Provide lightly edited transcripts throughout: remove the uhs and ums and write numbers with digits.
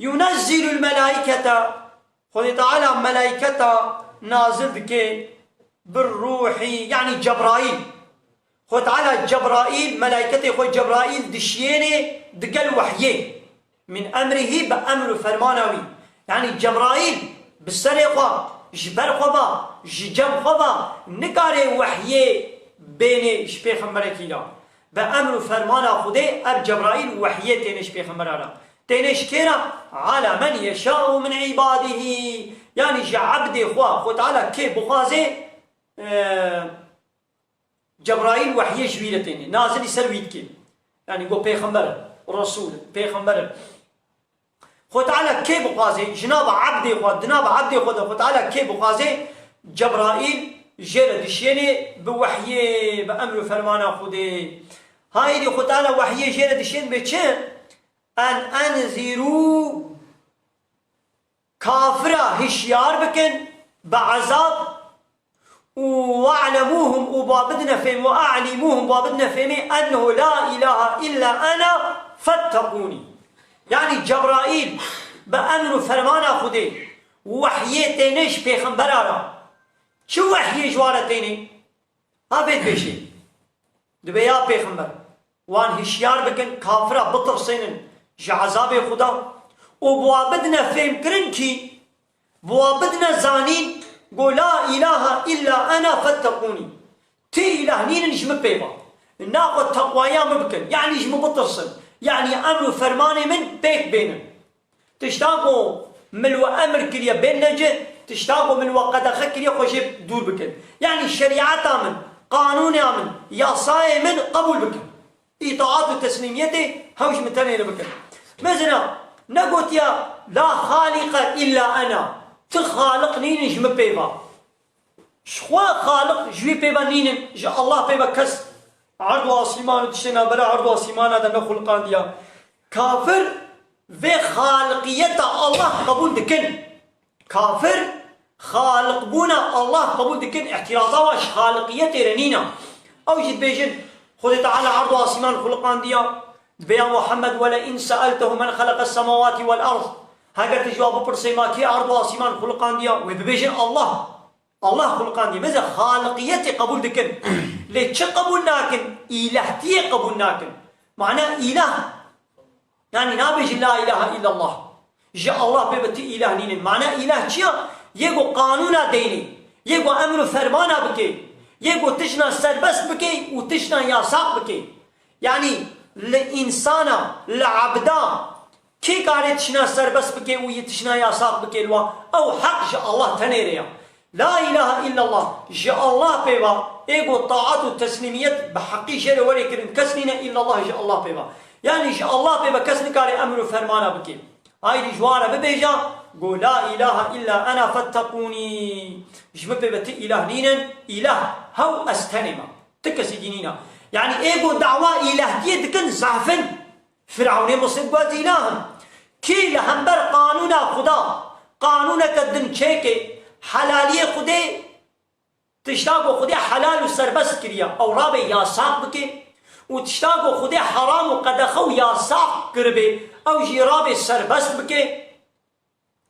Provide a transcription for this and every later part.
ينزل الملائكة خذ تعالى ملائكة نازل بك بالروح يعني جبرائيل خذ تعالى جبرائيل ملائكته خذ جبرائيل دشينه دقل وحيه من أمره بأمر فرمانوي يعني جبرائيل بالسرقة جبر خبا ججم خبا نكاره وحيه بين شبيخ مركيلا بأمر فرمانا خده أب جبرائيل وحيه تينش بيخ مرارا تينش كيرا على من يشاء من عباده يعني جعبد خواه خد على كي بخازي جبرائيل وحيه جويلة تيني نازل سرويد كي يعني قو بيخمبر رسول بيخمبر خد على كي بخازي جناب عبد خواه دناب عبد خواه خد على كي بخازي جبرائيل جيرة دشيني بوحيه بأمر فرمانا خده هاي دي خد على وحيه جيرة دشين بچه أن أنذروا كافرة هشيار بكن بعذاب واعلموهم وبابدنا فهم وأعلموهم وبابدنا فهم أنه لا إله إلا أنا فاتقوني يعني جبرائيل بأمر فرمانا خده وحيه تينش بيخنبرارا شو وحيه جوارة تيني ها بيت بيشي دبيا بيخنبر وان هشيار بكن كافرة بطر سينن جعذاب خدا وبوابدنا فهم كرنكي بوابدنا زانين قول لا إله إلا أنا فاتقوني تي إله نين نجم بيبا ناخد تقوايا مبكن يعني نجم بطرسن يعني أمر فرماني من بيك بينن تشتاقوا ملو أمر كليا بين نجه تشتاقوا ملو قدخ كليا خوشي دور بكن يعني الشريعة من قانون من يصاي من قبول بكن إطاعات وتسليميته هوش متنين بكن مثلا نقول يا لا خالق إلا أنا تخالق نين جم بيبا شخوا خالق جوي بيبا نين جا الله بيبا كس عرض واسيمان تشينا برا عرض واسيمان هذا نخل قانديا كافر في خالقية الله قبول دكن كافر خالق بونا الله قبول دكن اعتراضا واش خالقية رنينا أو جد بيجن خذ تعالى عرض واسيمان خلقان ديا بيا محمد ولئن سألته من خلق السماوات والأرض هاجر تجواب برسي ما كي عرض واسيمان خلقان ديا وبيجن الله خلقان ديا ماذا خالقية قبول دكن ليش قبول ناكن إلهتي قبول ناكن معناه إله يعني نابج لا إله إلا الله جاء الله ببتي إله نين معناه إله شيء يجو قانونا ديني يجو أمر فرمانا بكي يجو تشنا سربس بكي وتشنا ياساق بكي يعني لإنسانا لعبدا كي قاعد تشنا سربس بكي ويتشنا ياساق بكي الوا أو حق جاء الله تنيريا لا إله إلا الله جاء الله بيبا إيجو طاعات والتسليميات بحقي شيء ولكن كسننا إلا الله جاء الله بيبا يعني جاء الله بيبا كسن كاري أمر فرمانا بكي هاي دي جوارة ببيجا قول لا إله إلا أنا فاتقوني جمع بيبتي إله نينا إله هو أستنما تكسي دينينا يعني إيجو دعوة إله ديدكن زعفن فرعوني مصيب قوات إلهم كي لهمبر قانونا خدا قانونا كدن چيكي حلالية خدي تشتاقو خدي حلال وسربست كريا أو رابي ياساق بكي وتشتاقو خدي حرام وقدخو ياساق كربي أو جي رابي سربست بكي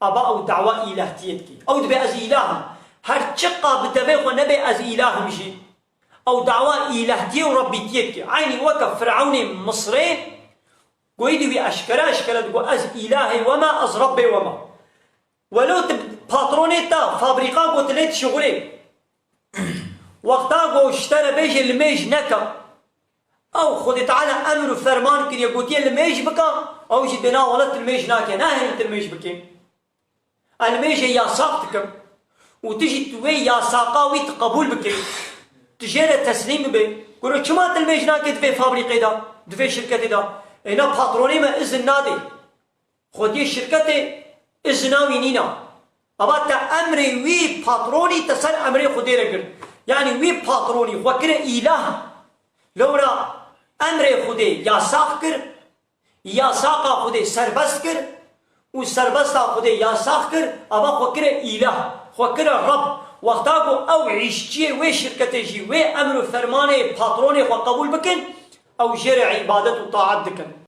أبا أو دعوة إلهتيتكي أو دبي أز إلهم هر چقا بتبه ونبي أز إلهم جي أو دعوة إلهتي وربيتيتكي عيني وكف فرعوني مصري قويدي بي أشكرا تقول أز إلهي وما أز ربي وما ولو باترونيتا فابريقا قلت ليت شغلي وقتا قو اشترى بيجي الميج نكا او خذ تعالى امر فرمان كريا قلت الميج بكا او جي بنا ولت الميج ناكا ناهي انت الميج بكين الميج يا ساقتكم وتجي توي يا ساقاوي تقبول بكين تجي تسليم بي قولوا شما الميج ناكا دفي فابريقا دا دفي شركتي دا هنا باتروني ما اذن نادي خذي شركتي إذناوي نينا أباتا أمري وي باتروني تسال أمري خدي رجل يعني وي باتروني وكره إله لورا أمري خدي يا ساقر يا ساقا خدي سربسكر وسربستا خدي يا ساقر أبا وكره إله وكره رب وقتاكو أو عيشتي وي شركتي جي وي أمر فرماني باتروني وقبول بكن أو جرع عبادة وطاعت دكن